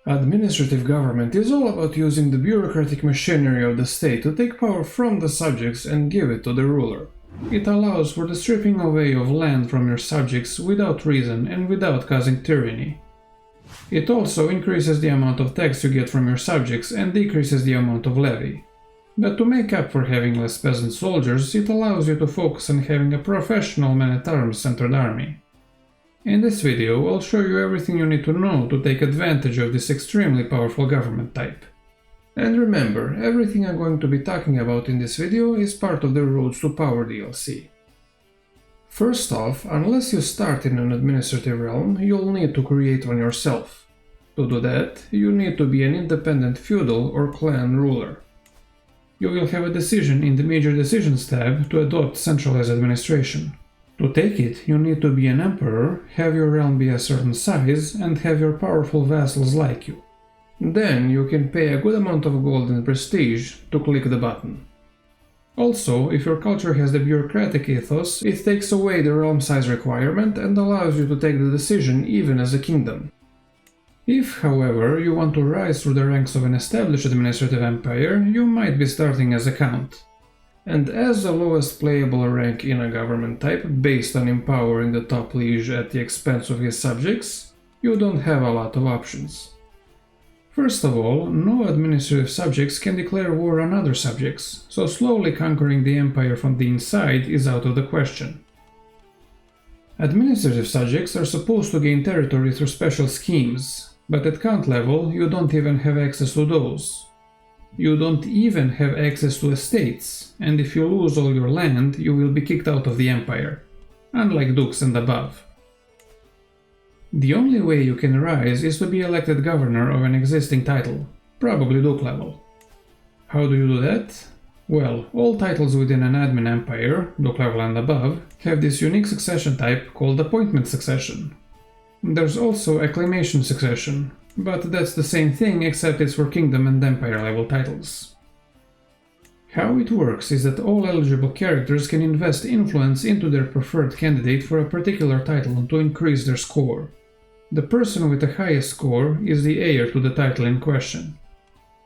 Administrative government is all about using the bureaucratic machinery of the state to take power from the subjects and give it to the ruler. It allows for the stripping away of land from your subjects without reason and without causing tyranny. It also increases the amount of tax you get from your subjects and decreases the amount of levy. But to make up for having less peasant soldiers, it allows you to focus on having a professional man-at-arms centered army. In this video, I'll show you everything you need to know to take advantage of this extremely powerful government type. And remember, everything I'm going to be talking about in this video is part of the Roads to Power DLC. First off, unless you start in an administrative realm, you'll need to create one yourself. To do that, you need to be an independent feudal or clan ruler. You will have a decision in the Major Decisions tab to adopt centralized administration. To take it, you need to be an emperor, have your realm be a certain size, and have your powerful vassals like you. Then you can pay a good amount of gold and prestige to click the button. Also, if your culture has the bureaucratic ethos, it takes away the realm size requirement and allows you to take the decision even as a kingdom. If, however, you want to rise through the ranks of an established administrative empire, you might be starting as a count. And as the lowest playable rank in a government type, based on empowering the top liege at the expense of his subjects, you don't have a lot of options. First of all, no administrative subjects can declare war on other subjects, so slowly conquering the empire from the inside is out of the question. Administrative subjects are supposed to gain territory through special schemes, but at count level you don't even have access to those. You don't even have access to estates, and if you lose all your land, you will be kicked out of the empire, unlike dukes and above. The only way you can rise is to be elected governor of an existing title, probably duke level. How do you do that? Well, all titles within an admin empire, duke level and above, have this unique succession type called appointment succession. There's also acclamation succession, but that's the same thing except it's for kingdom and empire level titles. How it works is that all eligible characters can invest influence into their preferred candidate for a particular title to increase their score. The person with the highest score is the heir to the title in question.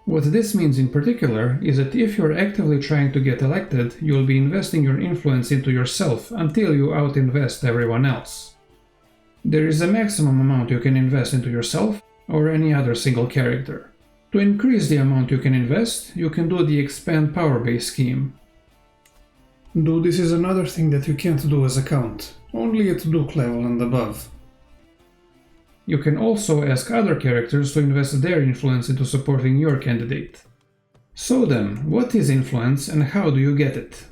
What this means in particular is that if you're actively trying to get elected, you'll be investing your influence into yourself until you out-invest everyone else. There is a maximum amount you can invest into yourself or any other single character. To increase the amount you can invest, you can do the expand power base scheme. Though this is another thing that you can't do as a count, only at duke level and above. You can also ask other characters to invest their influence into supporting your candidate. So then, what is influence and how do you get it?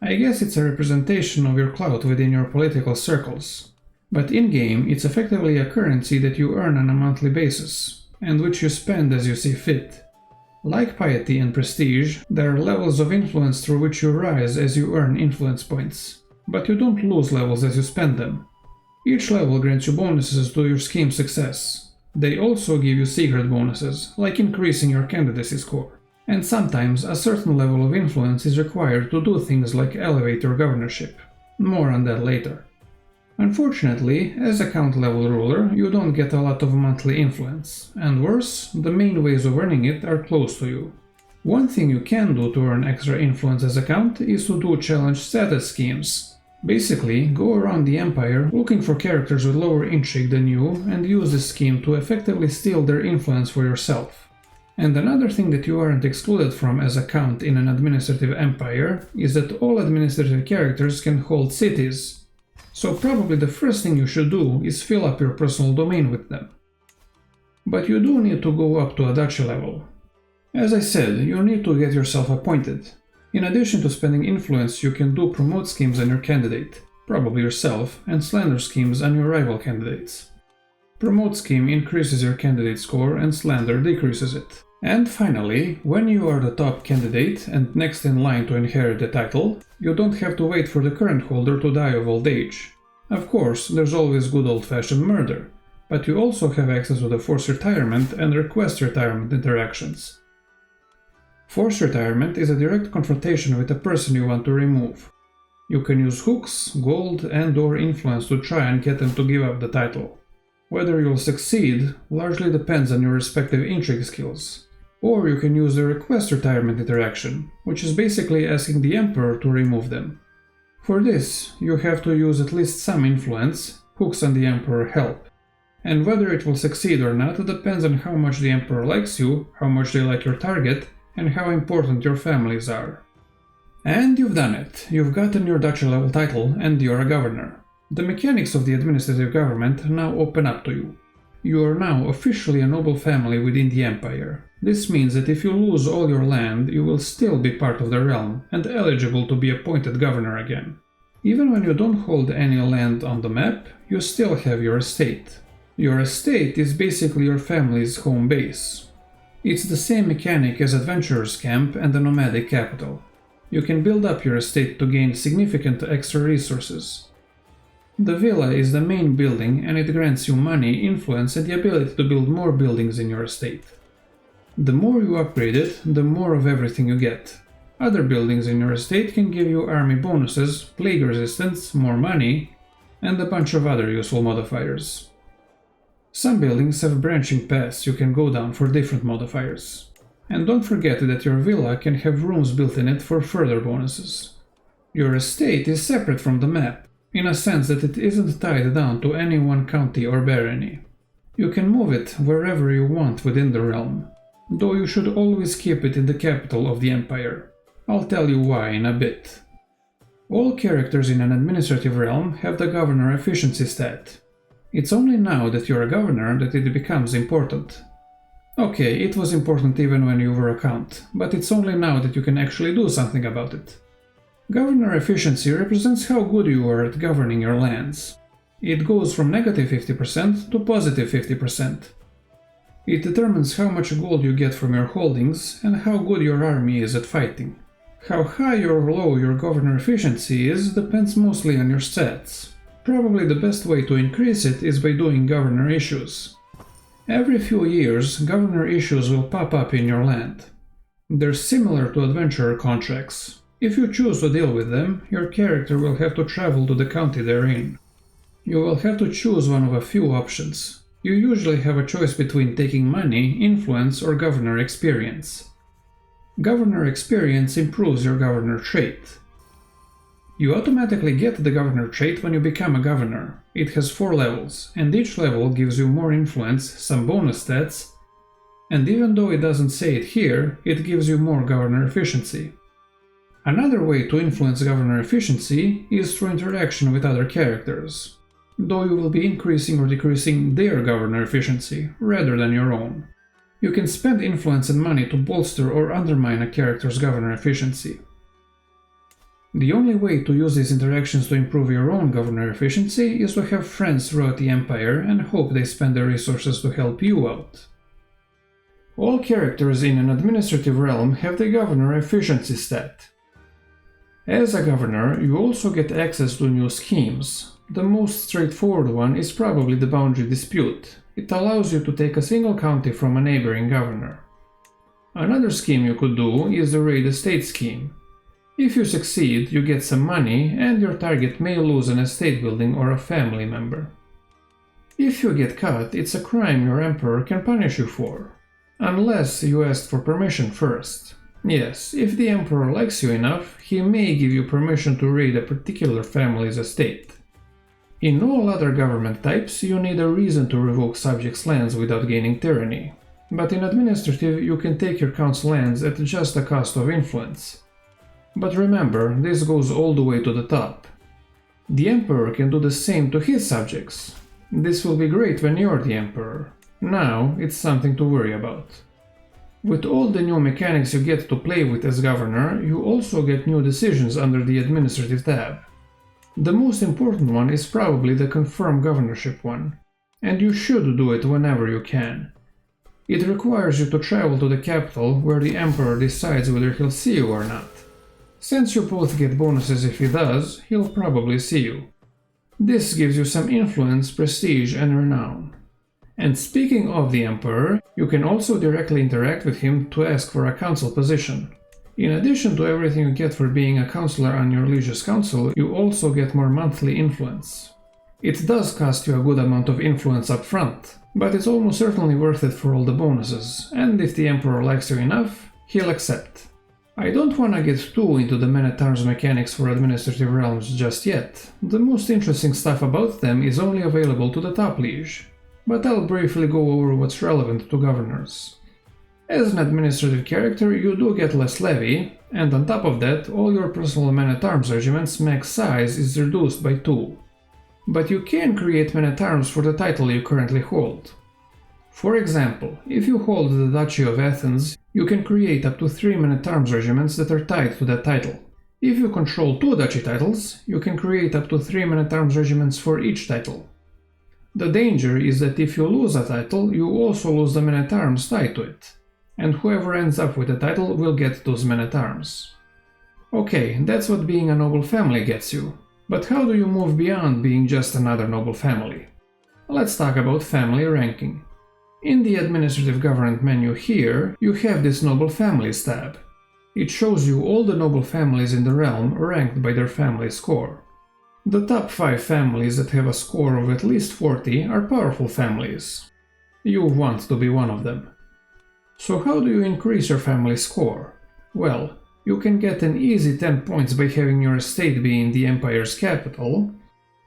I guess it's a representation of your clout within your political circles. But in-game, it's effectively a currency that you earn on a monthly basis, and which you spend as you see fit. Like piety and prestige, there are levels of influence through which you rise as you earn influence points, but you don't lose levels as you spend them. Each level grants you bonuses to your scheme's success. They also give you secret bonuses, like increasing your candidacy score. And sometimes a certain level of influence is required to do things like elevate your governorship. More on that later. Unfortunately, as a count level ruler, you don't get a lot of monthly influence, and worse, the main ways of earning it are close to you. One thing you can do to earn extra influence as a count is to do challenge status schemes. Basically, go around the empire looking for characters with lower intrigue than you and use this scheme to effectively steal their influence for yourself. And another thing that you aren't excluded from as a count in an administrative empire is that all administrative characters can hold cities. So probably the first thing you should do is fill up your personal domain with them. But you do need to go up to a duchy level. As I said, you need to get yourself appointed. In addition to spending influence, you can do promote schemes on your candidate, probably yourself, and slander schemes on your rival candidates. Promote scheme increases your candidate score and slander decreases it. And finally, when you are the top candidate and next in line to inherit the title, you don't have to wait for the current holder to die of old age. Of course, there's always good old-fashioned murder, but you also have access to the forced retirement and request retirement interactions. Forced retirement is a direct confrontation with the person you want to remove. You can use hooks, gold and/or influence to try and get them to give up the title. Whether you'll succeed largely depends on your respective intrigue skills. Or you can use the request retirement interaction, which is basically asking the Emperor to remove them. For this, you have to use at least some influence, hooks on the Emperor help. And whether it will succeed or not depends on how much the Emperor likes you, how much they like your target, and how important your families are. And you've done it. You've gotten your duchy level title and you're a governor. The mechanics of the administrative government now open up to you. You are now officially a noble family within the Empire. This means that if you lose all your land, you will still be part of the realm and eligible to be appointed governor again. Even when you don't hold any land on the map, you still have your estate. Your estate is basically your family's home base. It's the same mechanic as Adventurer's Camp and the Nomadic Capital. You can build up your estate to gain significant extra resources. The villa is the main building and it grants you money, influence and the ability to build more buildings in your estate. The more you upgrade it, the more of everything you get. Other buildings in your estate can give you army bonuses, plague resistance, more money, and a bunch of other useful modifiers. Some buildings have branching paths you can go down for different modifiers. And don't forget that your villa can have rooms built in it for further bonuses. Your estate is separate from the map, in a sense that it isn't tied down to any one county or barony. You can move it wherever you want within the realm, though you should always keep it in the capital of the Empire. I'll tell you why in a bit. All characters in an administrative realm have the governor efficiency stat. It's only now that you're a governor that it becomes important. Okay, it was important even when you were a count, but it's only now that you can actually do something about it. Governor efficiency represents how good you are at governing your lands. It goes from negative 50% to positive 50%. It determines how much gold you get from your holdings and how good your army is at fighting. How high or low your governor efficiency is depends mostly on your stats. Probably the best way to increase it is by doing governor issues. Every few years, governor issues will pop up in your land. They're similar to adventurer contracts. If you choose to deal with them, your character will have to travel to the county they're in. You will have to choose one of a few options. You usually have a choice between taking money, influence, or governor experience. Governor experience improves your governor trait. You automatically get the governor trait when you become a governor. It has 4 levels, and each level gives you more influence, some bonus stats, and even though it doesn't say it here, it gives you more governor efficiency. Another way to influence governor efficiency is through interaction with other characters, though you will be increasing or decreasing their governor efficiency rather than your own. You can spend influence and money to bolster or undermine a character's governor efficiency. The only way to use these interactions to improve your own governor efficiency is to have friends throughout the Empire and hope they spend their resources to help you out. All characters in an administrative realm have the governor efficiency stat. As a governor, you also get access to new schemes. The most straightforward one is probably the boundary dispute. It allows you to take a single county from a neighboring governor. Another scheme you could do is the raid estate scheme. If you succeed, you get some money and your target may lose an estate building or a family member. If you get caught, it's a crime your emperor can punish you for, unless you asked for permission first. Yes, if the emperor likes you enough, he may give you permission to raid a particular family's estate. In all other government types, you need a reason to revoke subjects' lands without gaining tyranny. But in administrative, you can take your count's lands at just the cost of influence. But remember, this goes all the way to the top. The emperor can do the same to his subjects. This will be great when you're the emperor. Now, it's something to worry about. With all the new mechanics you get to play with as governor, you also get new decisions under the administrative tab. The most important one is probably the confirm governorship one, and you should do it whenever you can. It requires you to travel to the capital where the emperor decides whether he'll see you or not. Since you both get bonuses if he does, he'll probably see you. This gives you some influence, prestige, and renown. And speaking of the emperor, you can also directly interact with him to ask for a council position. In addition to everything you get for being a counselor on your liege's council, you also get more monthly influence. It does cost you a good amount of influence up front, but it's almost certainly worth it for all the bonuses, and if the Emperor likes you enough, he'll accept. I don't wanna get too into the men-at-arms mechanics for administrative realms just yet. The most interesting stuff about them is only available to the top liege, but I'll briefly go over what's relevant to governors. As an administrative character, you do get less levy, and on top of that, all your personal men-at-arms regiments' max size is reduced by 2. But you can create men-at-arms for the title you currently hold. For example, if you hold the Duchy of Athens, you can create up to 3 men-at-arms regiments that are tied to that title. If you control 2 duchy titles, you can create up to 3 men-at-arms regiments for each title. The danger is that if you lose a title, you also lose the men-at-arms tied to it, and whoever ends up with the title will get those men-at-arms. Okay, that's what being a noble family gets you, but how do you move beyond being just another noble family? Let's talk about family ranking. In the administrative government menu here, you have this Noble Families tab. It shows you all the noble families in the realm ranked by their family score. The top 5 families that have a score of at least 40 are powerful families. You want to be one of them. So how do you increase your family score? Well, you can get an easy 10 points by having your estate be in the empire's capital.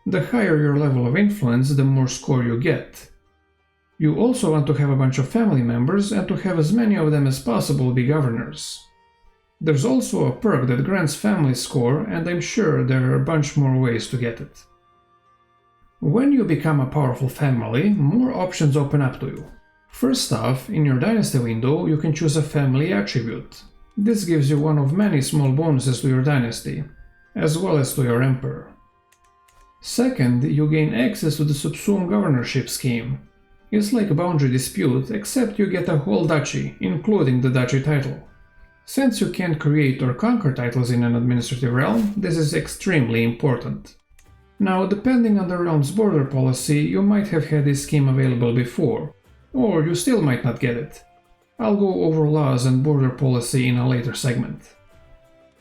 The higher your level of influence, the more score you get. You also want to have a bunch of family members and to have as many of them as possible be governors. There's also a perk that grants family score, and I'm sure there are a bunch more ways to get it. When you become a powerful family, more options open up to you. First off, in your dynasty window, you can choose a family attribute. This gives you one of many small bonuses to your dynasty, as well as to your emperor. Second, you gain access to the subsumed governorship scheme. It's like a boundary dispute, except you get a whole duchy, including the duchy title. Since you can't create or conquer titles in an administrative realm, this is extremely important. Now, depending on the realm's border policy, you might have had this scheme available before, or you still might not get it. I'll go over laws and border policy in a later segment.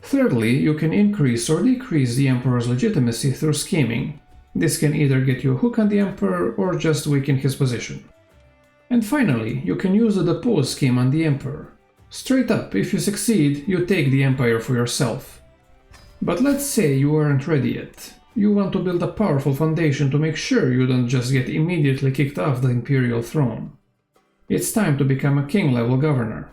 Thirdly, you can increase or decrease the emperor's legitimacy through scheming. This can either get you a hook on the emperor or just weaken his position. And finally, you can use the depose scheme on the emperor. Straight up, if you succeed, you take the empire for yourself. But let's say you aren't ready yet. You want to build a powerful foundation to make sure you don't just get immediately kicked off the imperial throne. It's time to become a king-level governor.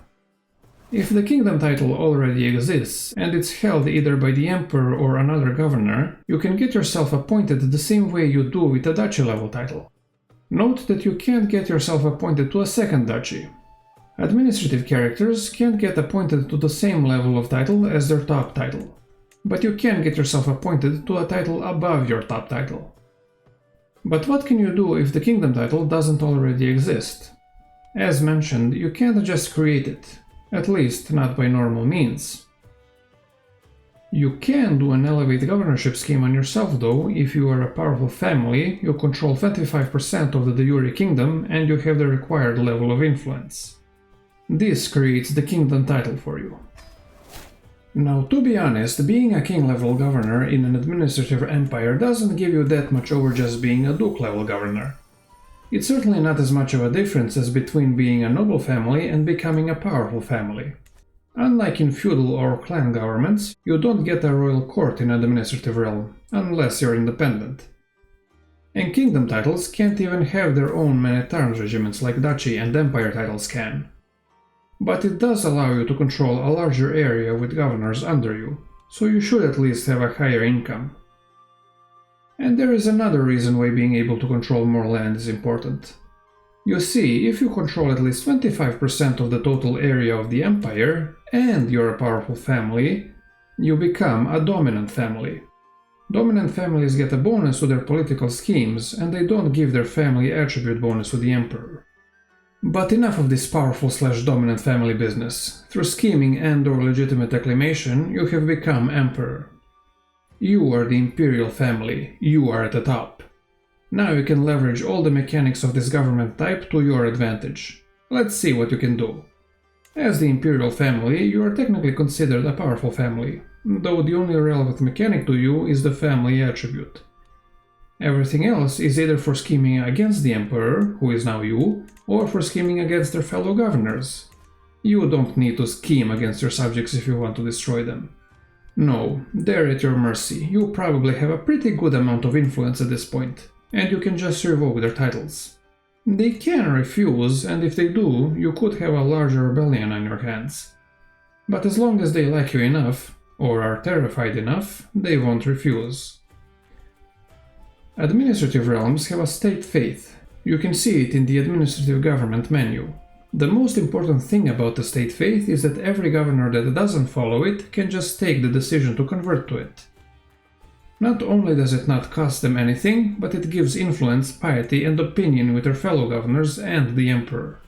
If the kingdom title already exists, and it's held either by the emperor or another governor, you can get yourself appointed the same way you do with a duchy-level title. Note that you can't get yourself appointed to a second duchy. Administrative characters can't get appointed to the same level of title as their top title, but you can get yourself appointed to a title above your top title. But what can you do if the kingdom title doesn't already exist? As mentioned, you can't just create it. At least not by normal means. You can do an elevate governorship scheme on yourself though. If you are a powerful family, you control 25% of the de jure kingdom and you have the required level of influence. This creates the kingdom title for you. Now, to be honest, being a king-level governor in an administrative empire doesn't give you that much over just being a duke-level governor. It's certainly not as much of a difference as between being a noble family and becoming a powerful family. Unlike in feudal or clan governments, you don't get a royal court in an administrative realm, unless you're independent. And kingdom titles can't even have their own men-at-arms regiments like duchy and empire titles can. But it does allow you to control a larger area with governors under you, so you should at least have a higher income. And there is another reason why being able to control more land is important. You see, if you control at least 25% of the total area of the empire, and you're a powerful family, you become a dominant family. Dominant families get a bonus to their political schemes, and they don't give their family attribute bonus to the emperor. But enough of this powerful/dominant family business. Through scheming and/or legitimate acclamation, you have become emperor. You are the Imperial Family, you are at the top. Now you can leverage all the mechanics of this government type to your advantage. Let's see what you can do. As the Imperial Family, you are technically considered a powerful family, though the only relevant mechanic to you is the family attribute. Everything else is either for scheming against the emperor, who is now you, or for scheming against their fellow governors. You don't need to scheme against your subjects if you want to destroy them. No, they're at your mercy. You probably have a pretty good amount of influence at this point, and you can just revoke their titles. They can refuse, and if they do, you could have a larger rebellion on your hands. But as long as they like you enough, or are terrified enough, they won't refuse. Administrative realms have a state faith. You can see it in the administrative government menu. The most important thing about the state faith is that every governor that doesn't follow it can just take the decision to convert to it. Not only does it not cost them anything, but it gives influence, piety, and opinion with their fellow governors and the emperor.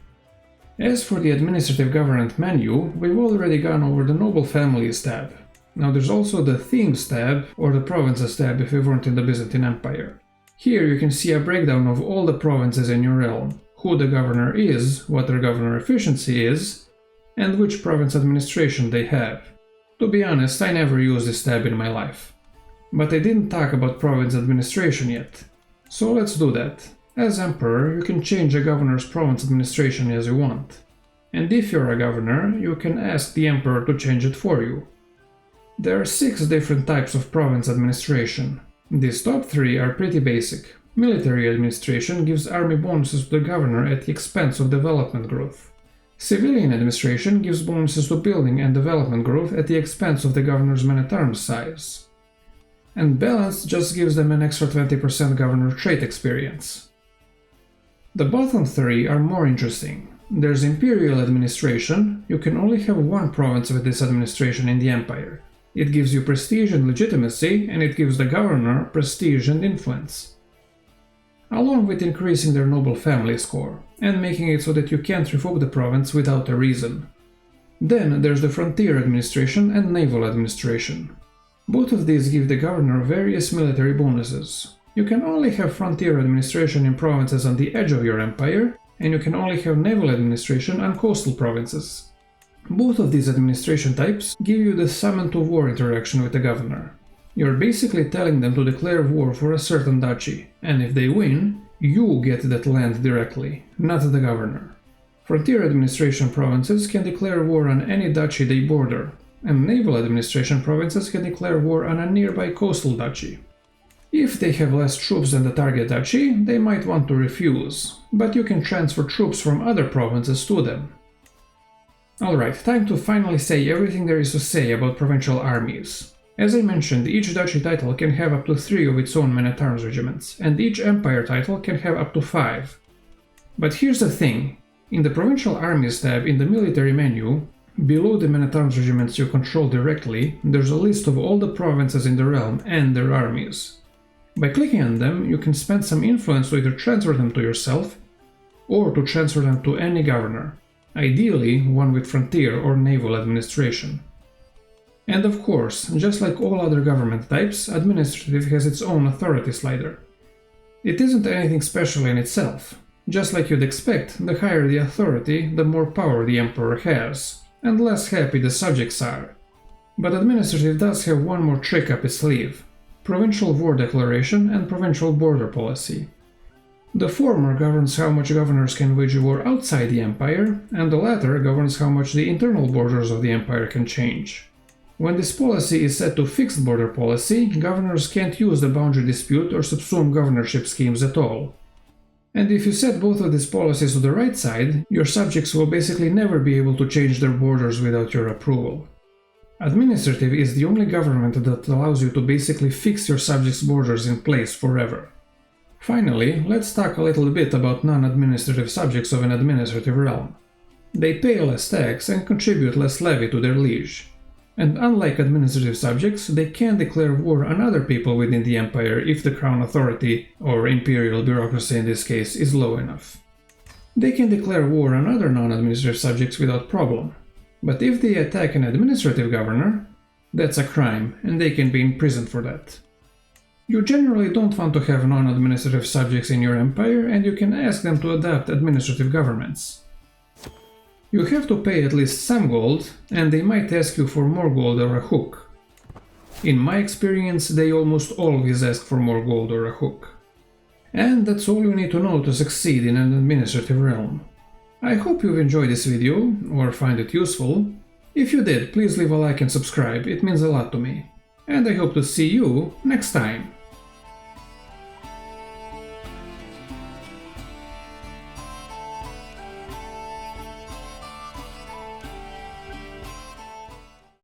As for the administrative government menu, we've already gone over the noble families tab. Now there's also the themes tab, or the provinces tab if we weren't in the Byzantine Empire. Here you can see a breakdown of all the provinces in your realm, who the governor is, what their governor efficiency is, and which province administration they have. To be honest, I never used this tab in my life. But I didn't talk about province administration yet. So let's do that. As emperor, you can change a governor's province administration as you want. And if you're a governor, you can ask the emperor to change it for you. There are 6 different types of province administration. These top 3 are pretty basic. Military administration gives army bonuses to the governor at the expense of development growth. Civilian administration gives bonuses to building and development growth at the expense of the governor's men-at-arms size. And balance just gives them an extra 20% governor trait experience. The bottom 3 are more interesting. There's Imperial administration. You can only have one province with this administration in the empire. It gives you prestige and legitimacy, and it gives the governor prestige and influence, along with increasing their noble family score, and making it so that you can't revoke the province without a reason. Then there's the Frontier Administration and Naval Administration. Both of these give the governor various military bonuses. You can only have Frontier Administration in provinces on the edge of your empire, and you can only have Naval Administration on coastal provinces. Both of these administration types give you the summon to war interaction with the governor. You're basically telling them to declare war for a certain duchy, and if they win, you get that land directly, not the governor. Frontier administration provinces can declare war on any duchy they border, and naval administration provinces can declare war on a nearby coastal duchy. If they have less troops than the target duchy, they might want to refuse, but you can transfer troops from other provinces to them. Alright, time to finally say everything there is to say about provincial armies. As I mentioned, each duchy title can have up to 3 of its own men-at-arms regiments, and each empire title can have up to 5. But here's the thing, in the provincial armies tab in the military menu, below the men-at-arms regiments you control directly, there's a list of all the provinces in the realm and their armies. By clicking on them, you can spend some influence to either transfer them to yourself, or to transfer them to any governor. Ideally, one with frontier or naval administration. And of course, just like all other government types, administrative has its own authority slider. It isn't anything special in itself. Just like you'd expect, the higher the authority, the more power the emperor has, and less happy the subjects are. But administrative does have one more trick up its sleeve: provincial war declaration and provincial border policy. The former governs how much governors can wage war outside the empire, and the latter governs how much the internal borders of the empire can change. When this policy is set to fixed border policy, governors can't use the boundary dispute or subsume governorship schemes at all. And if you set both of these policies to the right side, your subjects will basically never be able to change their borders without your approval. Administrative is the only government that allows you to basically fix your subjects' borders in place forever. Finally, let's talk a little bit about non-administrative subjects of an administrative realm. They pay less tax and contribute less levy to their liege. And unlike administrative subjects, they can declare war on other people within the empire if the crown authority, or imperial bureaucracy in this case, is low enough. They can declare war on other non-administrative subjects without problem. But if they attack an administrative governor, that's a crime, and they can be imprisoned for that. You generally don't want to have non-administrative subjects in your empire, and you can ask them to adopt administrative governments. You have to pay at least some gold, and they might ask you for more gold or a hook. In my experience, they almost always ask for more gold or a hook. And that's all you need to know to succeed in an administrative realm. I hope you've enjoyed this video, or find it useful. If you did, please leave a like and subscribe, it means a lot to me. And I hope to see you next time.